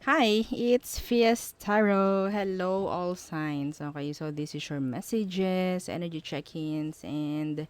Hi, it's Fiestaro. Hello, all signs. Okay, so this is your messages, energy check-ins, and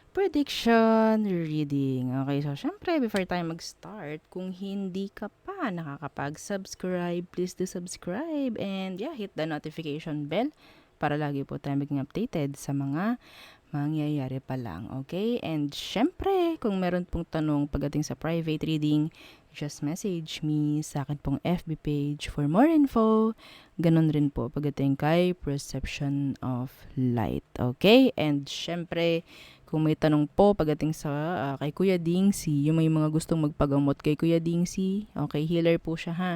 prediction reading. Okay, so syempre, before tayo mag-start, kung hindi ka pa nakakapag-subscribe, please do subscribe. And yeah, hit the notification bell para lagi po tayo maging updated sa mga mangyayari pa lang, okay? And syempre, kung meron pong tanong pagdating sa private reading, just message me sa akin pong FB page for more info. Ganon rin po pagdating kay Perception of Light, okay? And syempre, kung may tanong po pagdating sa kay Kuya Dingsi, yung may mga gustong magpagamot kay Kuya Dingsi, okay, healer po siya ha.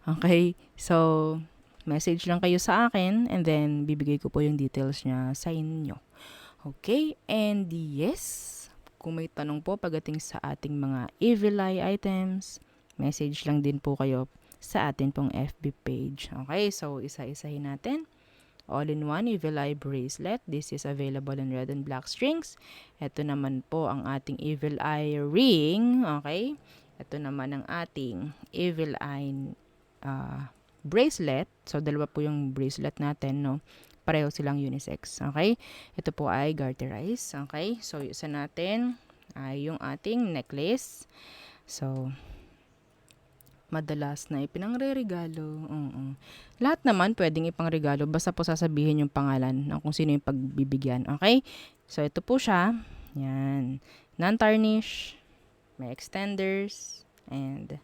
Okay, so message lang kayo sa akin and then bibigay ko po yung details niya sa inyo. Okay, and yes, kung may tanong po pagdating sa ating mga evil eye items, message lang din po kayo sa atin pong FB page. Okay, so isa-isahin natin. All-in-one Evil Eye Bracelet. This is available in red and black strings. Ito naman po ang ating Evil Eye Ring. Okay, ito naman ang ating Evil Eye bracelet. So, dalawa po yung bracelet natin, no? Pareho silang unisex. Okay? Ito po ay garterize. Okay? So, isa natin ay yung ating necklace. So, madalas na ipinangre-regalo. Lahat naman pwedeng ipangregalo. Basta po sasabihin yung pangalan ng kung sino yung pagbibigyan. Okay? So, ito po siya. Yan. Non-tarnish. May extenders. And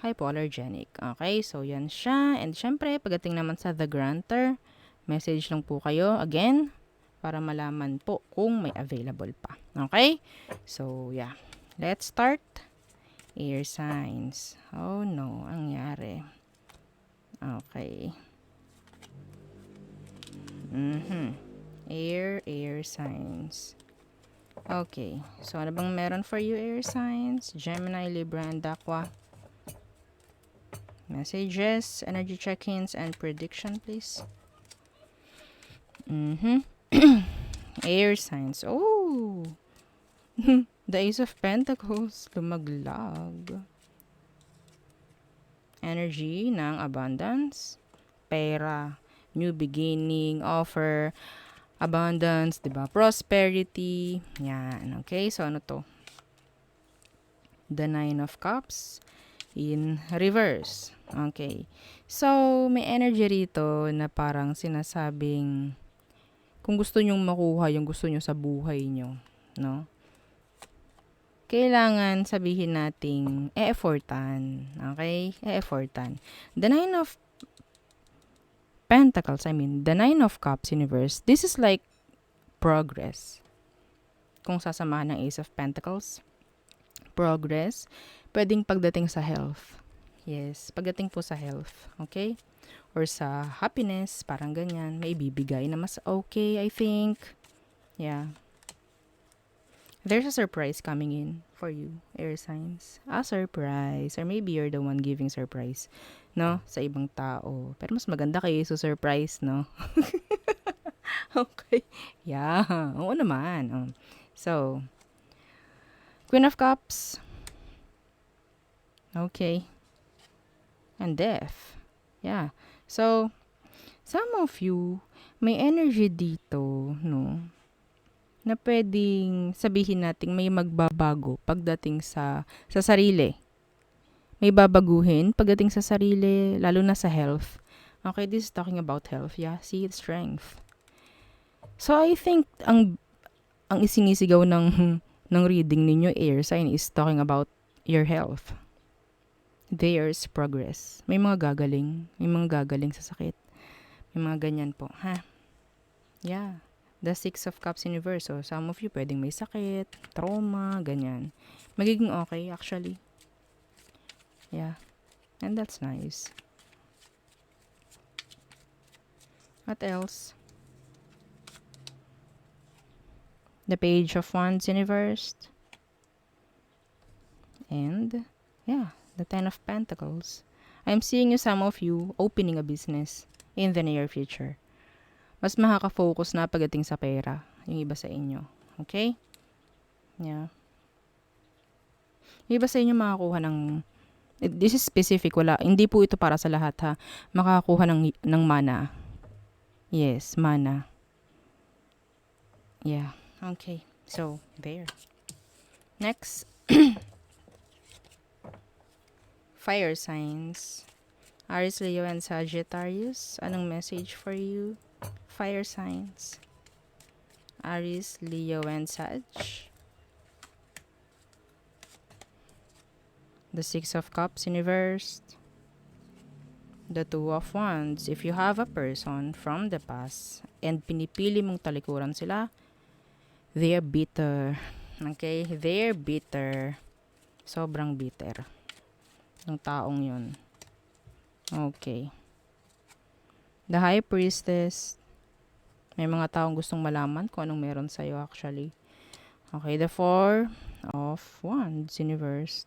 hypoallergenic. Okay, so yan siya. And syempre, pagdating naman sa the grantor, message lang po kayo again para malaman po kung may available pa. Okay? So, yeah. Let's start. Air signs. Oh no, ang nangyari. Okay. Air signs. Okay. So, ano bang meron for you, air signs? Gemini, Libra, and Aqua. Messages, energy check-ins, and prediction, please. Air signs. Oh! The Ace of Pentacles. Lumaglag. Energy ng abundance. Pera. New beginning. Offer. Abundance. Diba? Prosperity. Yan. Okay, so ano to? The Nine of Cups. In reverse. Okay. So, may energy rito na parang sinasabing kung gusto nyong makuha yung gusto nyo sa buhay nyo, no? Kailangan sabihin nating e-effortan. Okay? E-effortan. The Nine of Pentacles, the Nine of Cups universe, this is like progress. Kung sasamahan ng Ace of Pentacles, progress, pwedeng pagdating sa health. Yes, pagdating po sa health. Okay? Or sa happiness, parang ganyan. May bibigay na mas okay, I think. Yeah. There's a surprise coming in for you, air signs. A surprise. Or maybe you're the one giving surprise, no? Sa ibang tao. Pero mas maganda kayo surprise, no? Okay. Yeah. Oo naman. So, Queen of Cups. Okay. And Death. Yeah. So, some of you, may energy dito, no? Na pwedeng sabihin natin may magbabago pagdating sa sarili. May babaguhin pagdating sa sarili, lalo na sa health. Okay, this is talking about health. Yeah, see, it's strength. So, I think ang isinisigaw ng reading ninyo, air sign, is talking about your health. There's progress. May mga gagaling. May mga gagaling sa sakit. May mga ganyan po. Ha? Yeah. The Six of Cups universe. So, some of you pwedeng may sakit, trauma, ganyan. Magiging okay, actually. Yeah. And that's nice. What else? The Page of Wands universe. And, yeah, the Ten of Pentacles. I'm seeing you, some of you, opening a business in the near future. Mas makaka-focus na pagdating sa pera yung iba sa inyo. Okay? Yeah. Yung iba sa inyo makakuha ng This is specific, wala. Hindi po ito para sa lahat ha. Makakakuha ng mana. Yes, mana. Yeah. Okay. So, there. Next. Fire signs. Aries, Leo, and Sagittarius. Anong message for you? Fire signs. Aries, Leo, and Sag. The Six of Cups in reverse. The Two of Wands. If you have a person from the past and pinipili mong talikuran sila, they're bitter. Okay? They're bitter. Sobrang bitter ng taong yun. Okay. The High Priestess. May mga taong gustong malaman kung anong meron sa'yo actually. Okay, the Four of Wands in reverse.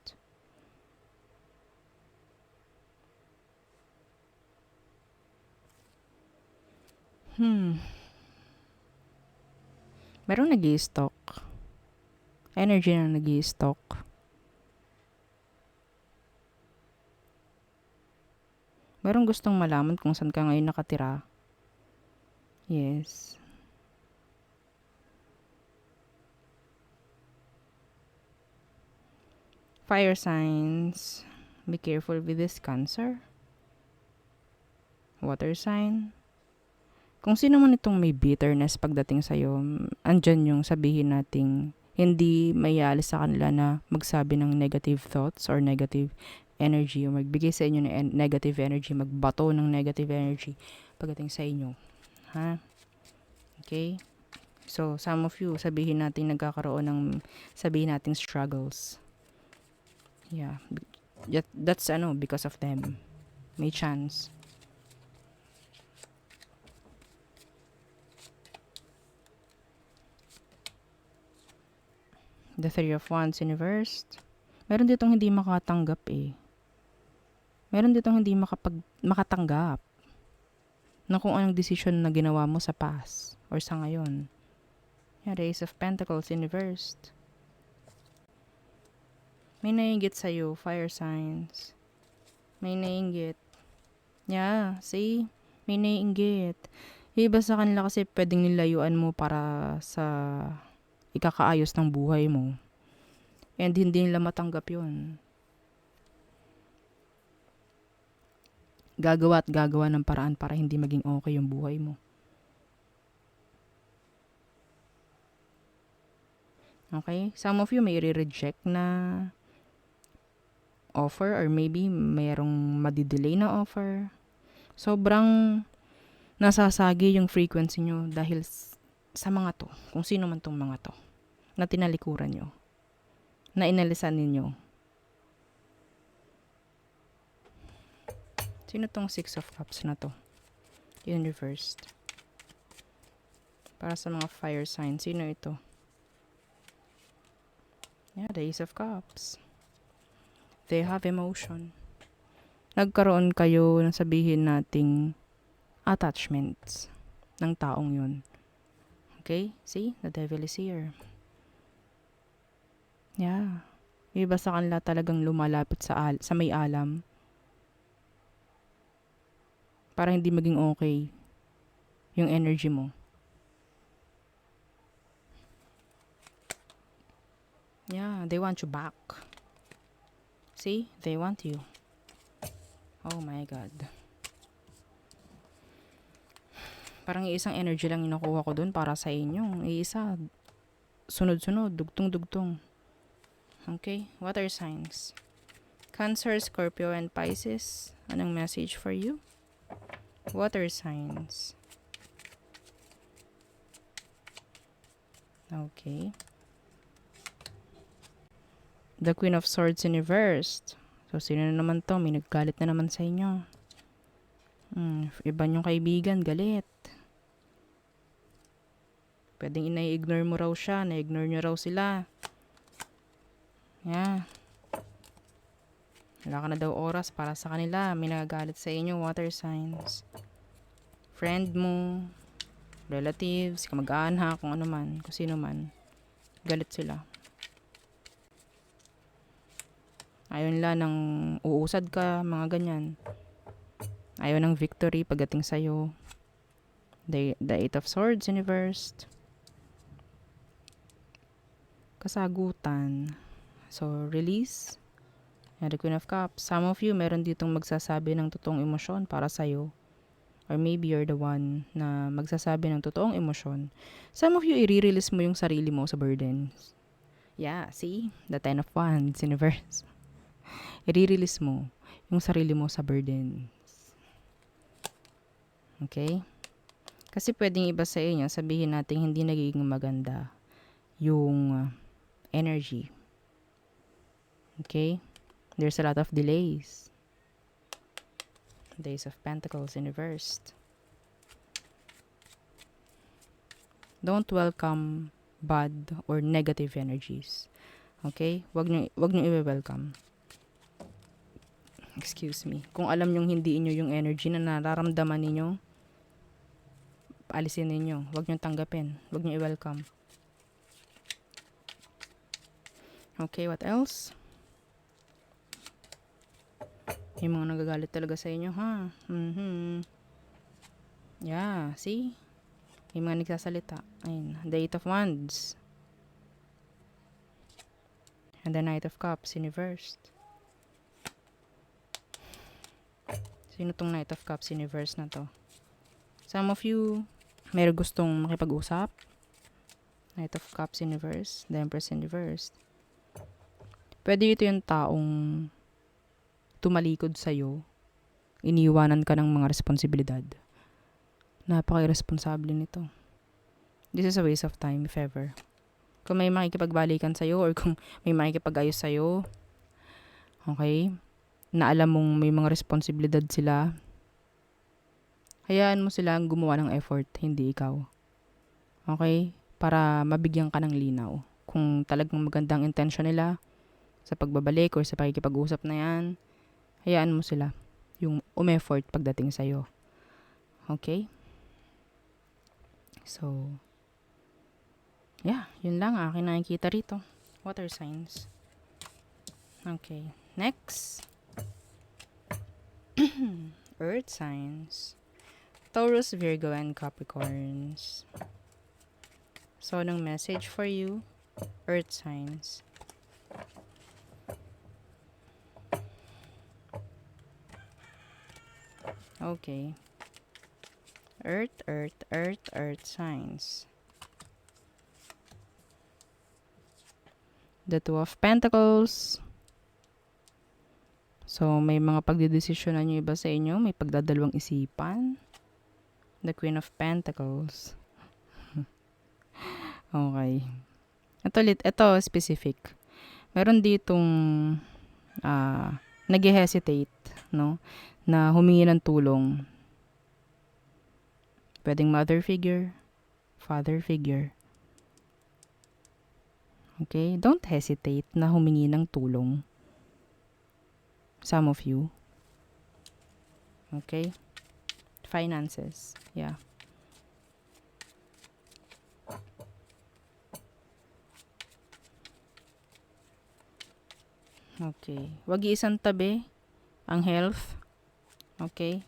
Merong nag-i-stalk. Energy na nag-i-stalk. Merong gustong malaman kung saan ka ngayon nakatira. Yes. Fire signs. Be careful with this Cancer. Water sign. Kung sino man itong may bitterness pagdating sa'yo, andyan yung sabihin nating hindi mayalis sa kanila na magsabi ng negative thoughts or negative energy o magbigay sa inyo ng negative energy, magbato ng negative energy pagdating sa inyo. Ha? Okay? So, some of you, sabihin natin nagkakaroon ng, sabihin nating struggles. Yeah. That's because of them. May chance. The Three of Wands in reverse. Meron ditong hindi makatanggap eh. Meron ditong hindi makatanggap na kung anong decision na ginawa mo sa past or sa ngayon. Yeah, the Ace of Pentacles in reverse. May naiinggit sa'yo, fire signs. May naiinggit. Yeah, see? May naiinggit. Yung iba sa kanila kasi pwedeng nilayuan mo para sa ikakaayos ng buhay mo. And hindi nila matanggap yun. Gagawa at gagawa ng paraan para hindi maging okay yung buhay mo. Okay? Some of you may re-reject na offer or maybe mayroong madidelay na offer. Sobrang nasasagi yung frequency nyo dahil sa mga to. Kung sino man tong mga to na tinalikuran nyo. Na inalisan ninyo. Sino tong Six of Cups na to? In reversed. Para sa mga fire signs, sino ito? Yeah, the Ace of Cups. They have emotion. Nagkaroon kayo ng sabihin nating attachments ng taong yun. Okay? See? The devil is here. Yeah. Iba sa kanila talagang lumalapit sa may alam. Para hindi maging okay yung energy mo. Yeah, they want you back. See? They want you. Oh my God. Parang iisang energy lang yung nakuha ko dun para sa inyo. Iisa. Sunod-sunod. Dugtong-dugtong. Okay? Water signs. Cancer, Scorpio, and Pisces. Anong message for you? Water signs. Okay. The Queen of Swords in reverse. So, sino na naman to? May naggalit na naman sa inyo. Iba yung kaibigan, galit. Pwedeng ina-ignore mo raw siya, na-ignore nyo raw sila. Yeah. Wala ka na daw oras para sa kanila. May nagagalit sa inyo, water signs. Friend mo, relatives, kamag-anak, kung ano man, kung sino man. Galit sila. Ayaw nila ng uusad ka, mga ganyan. Ayaw ng victory pagdating sa'yo. The Eight of Swords in reversed. Kasagutan. So, release. And the Queen of Cups. Some of you, meron ditong magsasabi ng totoong emosyon para sa'yo. Or maybe you're the one na magsasabi ng totoong emosyon. Some of you, i-release mo yung sarili mo sa burdens. Yeah, see? The Ten of Wands in reverse. I-release mo yung sarili mo sa burdens. Okay? Kasi pwedeng iba sa inyo, sabihin natin hindi nagiging maganda yung energy. Okay? There's a lot of delays. Days of Pentacles in reversed. Don't welcome bad or negative energies. Okay? Wag nyo i-welcome. Excuse me. Kung alam nyong hindi inyo yung energy na nararamdaman ninyo, alisin ninyo. Wag nyo tanggapin. Wag nyo i-welcome. Okay, what else? Yung mga nagagalit talaga sa inyo, ha? Yeah, see? Yung mga nagsasalita. Ayun, the Eight of Wands. And the Knight of Cups in reversed. Sino tong Knight of Cups in reverse na to? Some of you, meron gustong makipag-usap. Knight of Cups in reverse. The Empress in reverse. Pwede ito yung taong tumalikod sa'yo. Iniiwanan ka ng mga responsibilidad. Napaka-irresponsable nito. This is a waste of time, if ever. Kung may makikipagbalikan sa'yo or kung may makikipag-ayos sa'yo, okay, na alam mong may mga responsibilidad sila, hayaan mo silang gumawa ng effort, hindi ikaw. Okay? Para mabigyan ka ng linaw. Kung talagang magandang intention nila sa pagbabalik or sa pakikipag-usap na yan, hayaan mo sila yung umeffort pagdating sa'yo. Okay? So, yeah, yun lang akin nakikita rito. Water signs. Okay. Next. Earth signs. Taurus, Virgo, and Capricorns. So, anong message for you? Earth signs. Okay. Earth signs. The Two of Pentacles. So, may mga pagdidesisyonan nyo iba sa inyo. May pagdadalawang isipan. The Queen of Pentacles. Okay. Ito specific. Meron ditong nag-hesitate, no? Na humingi ng tulong. Pwedeng mother figure, father figure. Okay? Don't hesitate na humingi ng tulong. Some of you. Okay? Finances. Yeah. Okay. Wag iisang tabi ang health. Okay?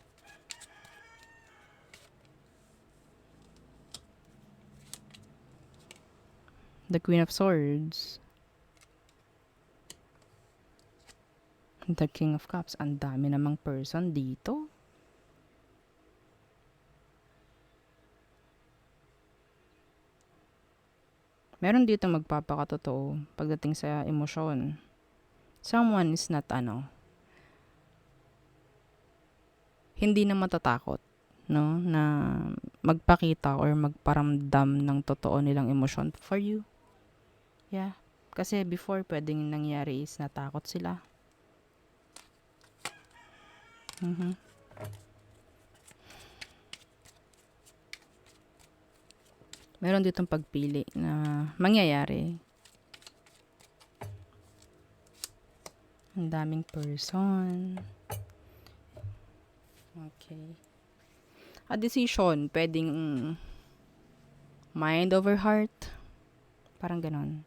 The Queen of Swords. The King of Cups. Ang dami namang person dito. Meron dito magpapakatotoo pagdating sa emosyon. Someone is not hindi na matatakot, no, na magpakita or magparamdam ng totoo nilang emosyon for you. Yeah. Kasi before, pwedeng nangyari is natakot sila. Meron ditong pagpili na mangyayari. Ang daming person. Okay. A decision, pwedeng mind over heart. Parang ganon.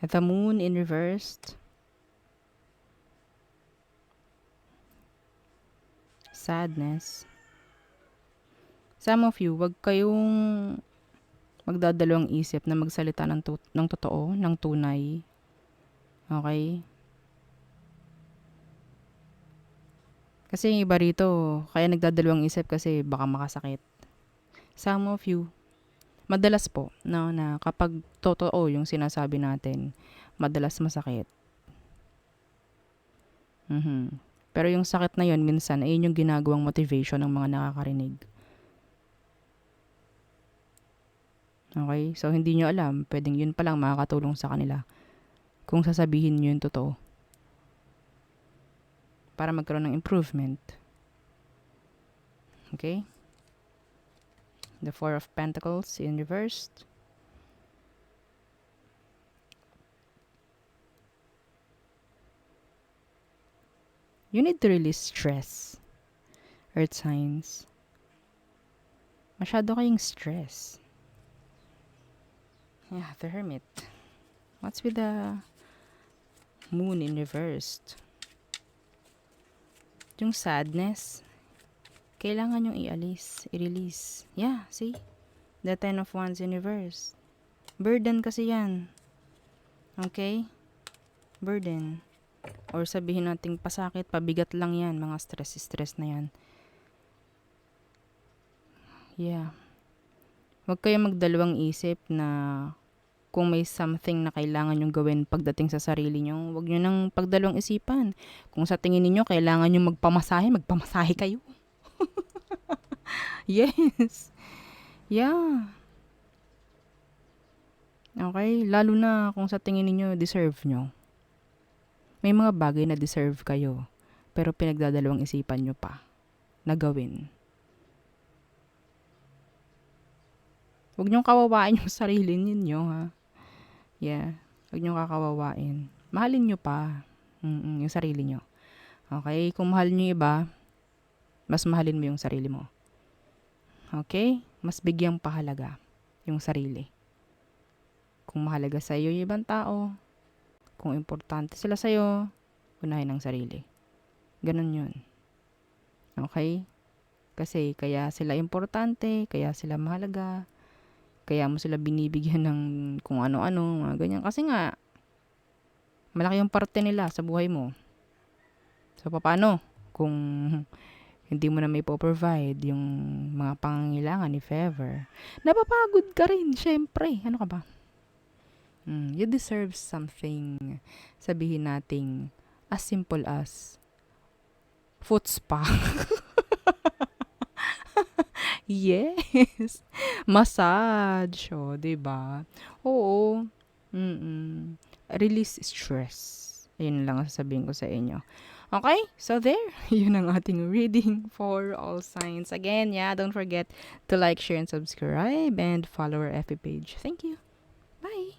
The Moon in reversed. sadness. Some of you, wag kayong magdadalawang isip na magsalita ng totoo, ng tunay. Okay? Kasi yung iba rito, kaya nagdadalawang isip kasi baka makasakit. Some of you, madalas po, no, na kapag totoo yung sinasabi natin, madalas masakit. Pero yung sakit na yun, minsan, ayun yung ginagawang motivation ng mga nakakarinig. Okay? So, hindi nyo alam, pwedeng yun palang makakatulong sa kanila kung sasabihin nyo yung totoo. Para magkaroon ng improvement. Okay? The Four of Pentacles in reversed. You need to release stress. Earth signs. Masyado kayong stress. Yeah, the Hermit. What's with the Moon in reversed? Yung sadness, kailangan yung i-release. Yeah, see? The Ten of Wands in reverse. Burden kasi yan. Okay? Burden. Or sabihin nating pasakit, pabigat lang yan. Mga stress na yan. Yeah. Huwag kayong magdalawang isip na kung may something na kailangan nyong gawin pagdating sa sarili nyo, huwag nyo nang pagdalawang isipan. Kung sa tingin niyo kailangan nyo magpamasahe kayo. Yes. Yeah. Okay? Lalo na kung sa tingin niyo deserve nyo. May mga bagay na deserve kayo, pero pinagdadalawang isipan nyo pa na gawin. Huwag niyong kawawain yung sarili ninyo, ha? Yeah. Huwag niyong kakawawain. Mahalin nyo pa yung sarili nyo. Okay? Kung mahal nyo iba, mas mahalin mo yung sarili mo. Okay? Mas bigyang pahalaga yung sarili. Kung mahalaga sa iyo yung ibang tao, kung importante sila sa'yo, unahin ang sarili. Ganun yun. Okay? Kasi kaya sila importante, kaya sila mahalaga, kaya mo sila binibigyan ng kung ano-ano, mga ganyan. Kasi nga, malaki yung parte nila sa buhay mo. So, paano? Kung hindi mo na may provide yung mga pangangailangan, if ever, napapagod ka rin, syempre. Ano ka ba? You deserve something, sabihin nating, as simple as foot spa. Yes. Massage. O, diba? Oo. Release stress. Ayun lang ang sasabihin ko sa inyo. Okay? So there. Yun ang ating reading for all signs. Again, yeah, don't forget to like, share, and subscribe. And follow our FB page. Thank you. Bye.